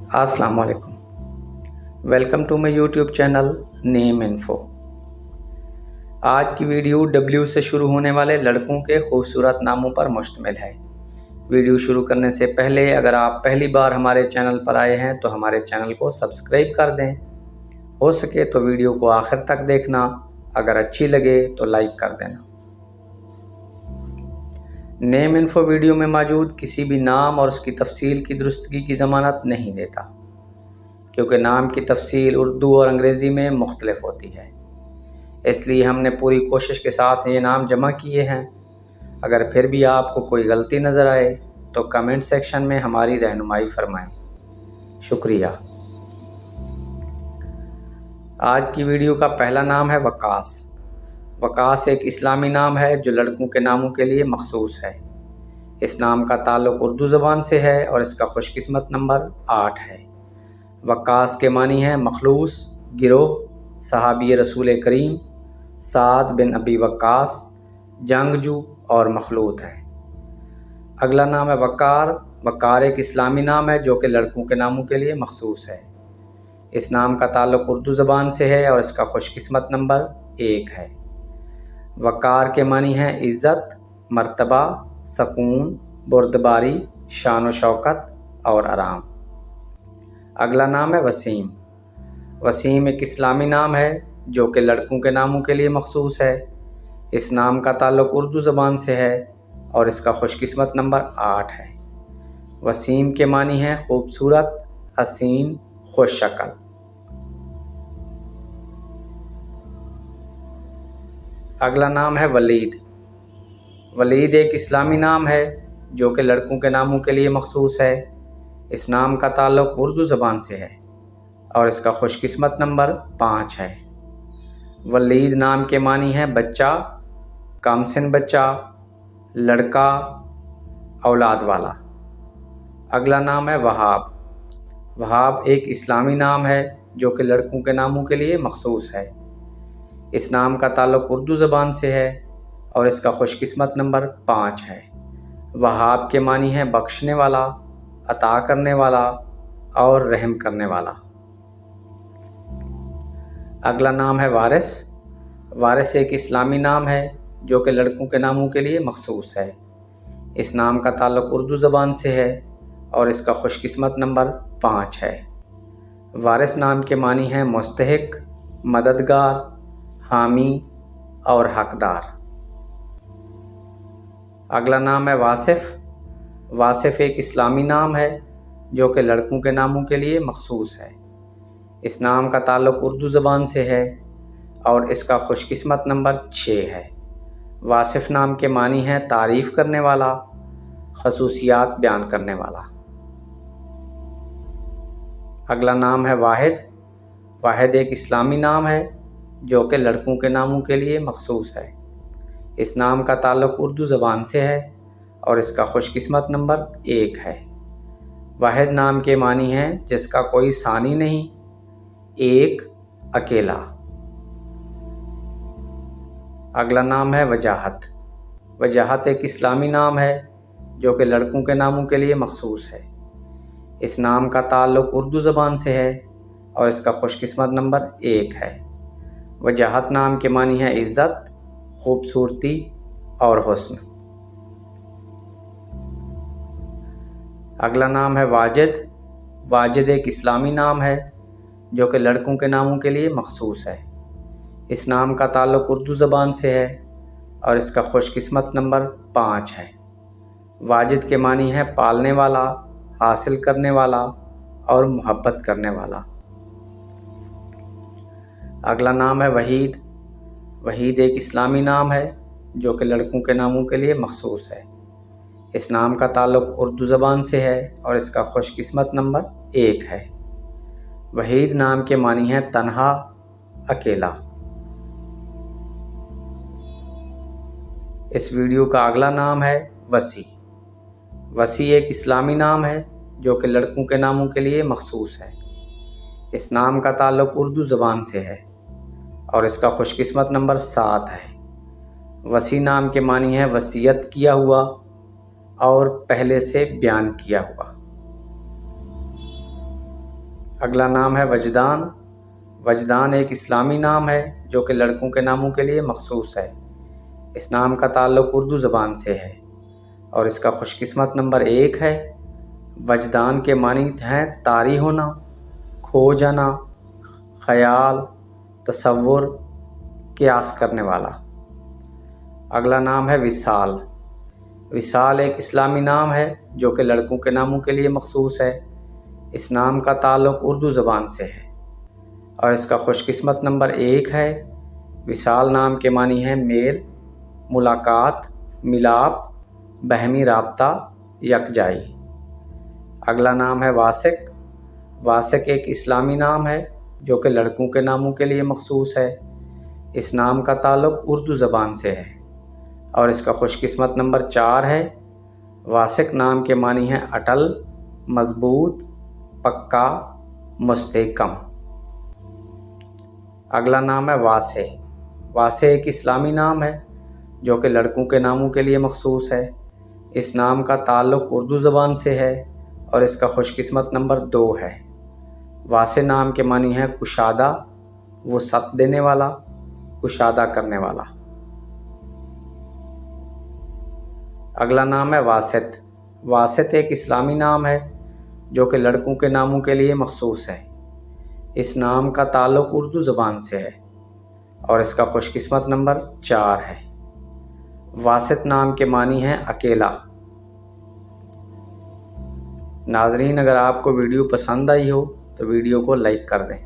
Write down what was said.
अस्सलाम वालेकुम। Welcome to my YouTube channel name info. आज की वीडियो डब्ल्यू से शुरू होने वाले लड़कों के खूबसूरत नामों पर मुश्तमिल है। वीडियो शुरू करने से पहले अगर आप पहली बार हमारे चैनल पर आए हैं तो हमारे चैनल को सब्सक्राइब कर दें। हो सके तो वीडियो को आखिर तक देखना, अगर अच्छी लगे तो लाइक कर देना। नेम इन्फो वीडियो में मौजूद किसी भी नाम और उसकी तफसील की दुरुस्तगी की ज़मानत नहीं देता, क्योंकि नाम की तफसील उर्दू और अंग्रेज़ी में मुख्तलिफ होती है। इसलिए हमने पूरी कोशिश के साथ ये नाम जमा किए हैं। अगर फिर भी आपको कोई गलती नज़र आए तो कमेंट सेक्शन में हमारी रहनुमाई फरमाएं। शुक्रिया। आज की वीडियो का पहला नाम है वकास। वकास एक इस्लामी नाम है जो लड़कों के नामों के लिए मखसूस है। इस नाम का ताल्लुक़ उर्दू ज़बान से है और इसका खुशकिस्मत नंबर 8 है। वकास के मानी हैं मखलूस, गिरोह, सहाबी रसूल करीम, साद बिन अबी वक्कास, जंगजू और मखलूत है। अगला नाम है वकार। वकार एक इस्लामी नाम है जो कि लड़कों के नामों के लिए मखसूस है। इस नाम का ताल्लुक़ उर्दू ज़बान से है और इसका खुशकिस्मत नंबर 1 है। वकार के मानी हैं इज़्ज़त, मर्तबा, सकून, बुर्दबारी, शान व शौकत और आराम। अगला नाम है वसीम। वसीम एक इस्लामी नाम है जो कि लड़कों के नामों के लिए मखसूस है। इस नाम का ताल्लुक़ उर्दू ज़बान से है और इसका खुशकिस्मत नंबर 8 है। वसीम के मानी हैं खूबसूरत, हसीन, खुश शक्ल। अगला नाम है वलीद। वलीद एक इस्लामी नाम है जो कि लड़कों के नामों के लिए मखसूस है। इस नाम का ताल्लुक़ उर्दू ज़बान से है और इसका खुशकिस्मत नंबर 5 है। वलीद नाम के मानी हैं बच्चा, कामसिन बच्चा, लड़का, औलाद वाला। अगला नाम है वहाब। वहाब एक इस्लामी नाम है जो कि लड़कों के नामों के लिए मखसूस है। इस नाम का ताल्लुक़ उर्दू ज़बान से है और इसका खुशकिस्मत नंबर 5 है। वहाब के मानी हैं बख्शने वाला, अता करने वाला और रहम करने वाला। अगला नाम है वारिस। वारिस एक इस्लामी नाम है जो कि लड़कों के नामों के लिए मखसूस है। इस नाम का ताल्लुक़ उर्दू ज़बान से है और इसका खुशकिस्मत नंबर 5 है। वारिस नाम के मानी हैं मुस्तहिक, मददगार, हामी और हकदार। अगला नाम है वासिफ़। वासिफ़ एक इस्लामी नाम है जो कि लड़कों के नामों के लिए मखसूस है। इस नाम का ताल्लुक़ उर्दू ज़बान से है और इसका खुशकिस्मत नंबर 6 है। वासिफ़ नाम के मानी हैं तारीफ़ करने वाला, खसूसियात बयान करने वाला। अगला नाम है वाहिद। वाहिद एक इस्लामी नाम है जो कि लड़कों के नामों के लिए मखसूस है। इस नाम का ताल्लुक़ उर्दू ज़बान से है और इसका खुशकिस्मत नंबर 1 है। वाहिद नाम के मानी हैं जिसका कोई सानी नहीं, एक, अकेला। अगला नाम है वजाहत। वजाहत एक इस्लामी नाम है जो कि लड़कों के नामों के लिए मखसूस है। इस नाम का ताल्लुक़ उर्दू ज़बान से है और इसका खुशकिस्मत नंबर 1 है। वजाहत नाम के मानी है इज़्ज़त, खूबसूरती और हुस्न। अगला नाम है वाजिद। वाजिद एक इस्लामी नाम है जो कि लड़कों के नामों के लिए मखसूस है। इस नाम का ताल्लुक़ उर्दू ज़बान से है और इसका खुशकिस्मत नंबर 5 है। वाजिद के मानी है पालने वाला, हासिल करने वाला और मोहब्बत करने वाला। अगला नाम है वहीद। वहीद एक इस्लामी नाम है जो कि लड़कों के नामों के लिए मखसूस है। इस नाम का ताल्लुक़ उर्दू ज़बान से है और इसका खुशकिस्मत नंबर 1 है। वहीद नाम के मानी हैं तन्हा, अकेला। इस वीडियो का अगला नाम है वसी। वसी एक इस्लामी नाम है जो कि लड़कों के नामों के लिए मखसूस है। इस नाम का ताल्लुक़ उर्दू ज़बान से है और इसका खुशकिस्मत नंबर 7 है। वसी नाम के मानी है वसीयत किया हुआ और पहले से बयान किया हुआ। اگلا نام ہے وجدان۔ وجدان ایک اسلامی نام ہے جو کہ لڑکوں کے ناموں کے لیے مخصوص ہے۔ اس نام کا تعلق اردو زبان سے ہے اور اس کا خوش قسمت نمبر 1 ہے۔ وجدان کے معنی ہیں طاری ہونا، کھو جانا، خیال، تصور، قیاس کرنے والا۔ اگلا نام ہے وصال۔ وصال ایک اسلامی نام ہے جو کہ لڑکوں کے ناموں کے لیے مخصوص ہے۔ اس نام کا تعلق اردو زبان سے ہے اور اس کا خوش قسمت نمبر 1 ہے۔ وصال نام کے معنی ہیں میل، ملاقات، ملاپ، باہمی رابطہ، یکجائی۔ اگلا نام ہے واسق۔ واسق ایک اسلامی نام ہے جو کہ لڑکوں کے ناموں کے لیے مخصوص ہے۔ اس نام کا تعلق اردو زبان سے ہے اور اس کا خوش قسمت نمبر 4 ہے۔ واسق نام کے معنی ہیں اٹل، مضبوط، پکا، مستحکم۔ اگلا نام ہے واسع۔ واسع ایک اسلامی نام ہے جو کہ لڑکوں کے ناموں کے لیے مخصوص ہے۔ اس نام کا تعلق اردو زبان سے ہے اور اس کا خوش قسمت نمبر 2 ہے۔ واسع نام کے معنی ہیں کشادہ، وسعت دینے والا، کشادہ کرنے والا۔ اگلا نام ہے واسط۔ واسط ایک اسلامی نام ہے جو کہ لڑکوں کے ناموں کے لیے مخصوص ہے۔ اس نام کا تعلق اردو زبان سے ہے اور اس کا خوش قسمت نمبر 4 ہے۔ واسط نام کے معنی ہیں اکیلا۔ ناظرین، اگر آپ کو ویڈیو پسند آئی ہو تو ویڈیو کو لائک کر دیں۔